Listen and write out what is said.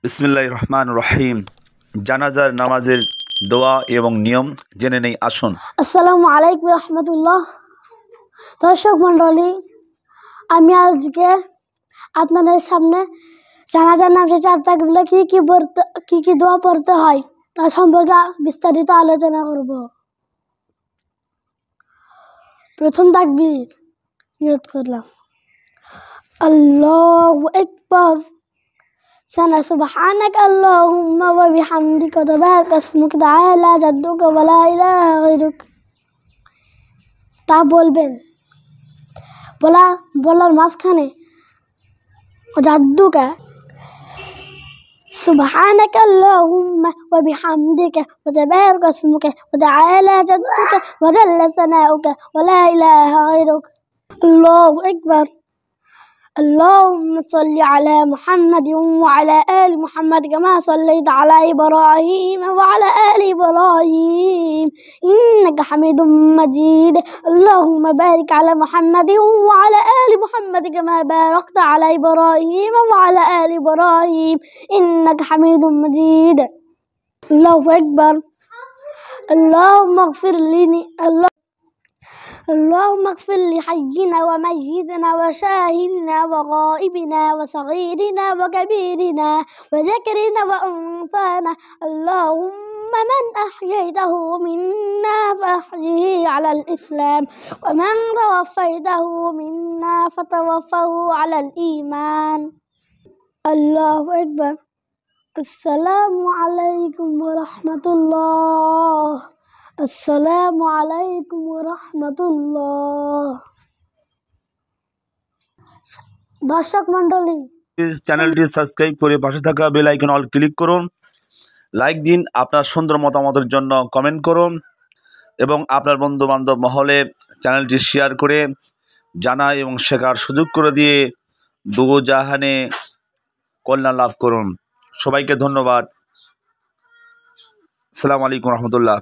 বিসমিল্লাহির রহমানির রহিম। জানাজার নামাজের দোয়া এবং নিয়ম জেনে নেই, আসুন। আসসালামু আলাইকুম রহমতুল্লাহ। দর্শক মণ্ডলী, আমি আজকে আপনাদের সামনে জানাজার নামাজে 4 তাকবীরে কি কি দোয়া পড়তে হয় তা সম্পর্কে বিস্তারিত আলোচনা করব। প্রথম তাকবীর, নিয়ত করলাম আল্লাহু আকবার। সানা সুবহানাকা আল্লাহুম্মা ওয়া বিহামদিকা তাবারাকা ইসমুকা তাআলা জাদ্দুকা ওয়া লা ইলাহা গায়রুক। তা বলবেন, বলার মাঝখানে জাদ্দুকা সুবহানাকা আল্লাহুম্মা ওয়া বিহামদিকা ওয়া তাবারাকা ইসমুকা ওয়া তাআলা জাদ্দুকা ওয়া জাল্লা সানাউকা ওয়া লা ইলাহা গায়রুক। আল্লাহু আকবার। اللهم صل على محمد وعلى آل محمد كما صليت على إبراهيم وعلى آل إبراهيم إنك حميد مجيد. اللهم بارك على محمد وعلى آل محمد كما باركت على إبراهيم وعلى آل إبراهيم إنك حميد مجيد. الله أكبر. اللهم اغفر لي اللهم اغفر لحينا وميتنا وشاهدنا وغائبنا وصغيرنا وكبيرنا وذكرنا وأنثانا. اللهم من أحييته منا فأحيه على الإسلام ومن توفيته منا فتوفه على الإيمان. الله أكبر. السلام عليكم ورحمة الله. আসসালামু আলাইকুম ওয়া রাহমাতুল্লাহ। দর্শক মণ্ডলী, চ্যানেলটি সাবস্ক্রাইব করে পাশে থাকা বেল আইকন অল ক্লিক করুন, লাইক দিন, আপনার সুন্দর মতামতের জন্য কমেন্ট করুন এবং আপনার বন্ধু বান্ধব মহলে চ্যানেলটি শেয়ার করে জানা এবং শেখার সুযোগ করে দিয়ে দু জাহানে কল্যাণ লাভ করুন। সবাইকে ধন্যবাদ। আসসালামু আলাইকুম রহমতুল্লাহ।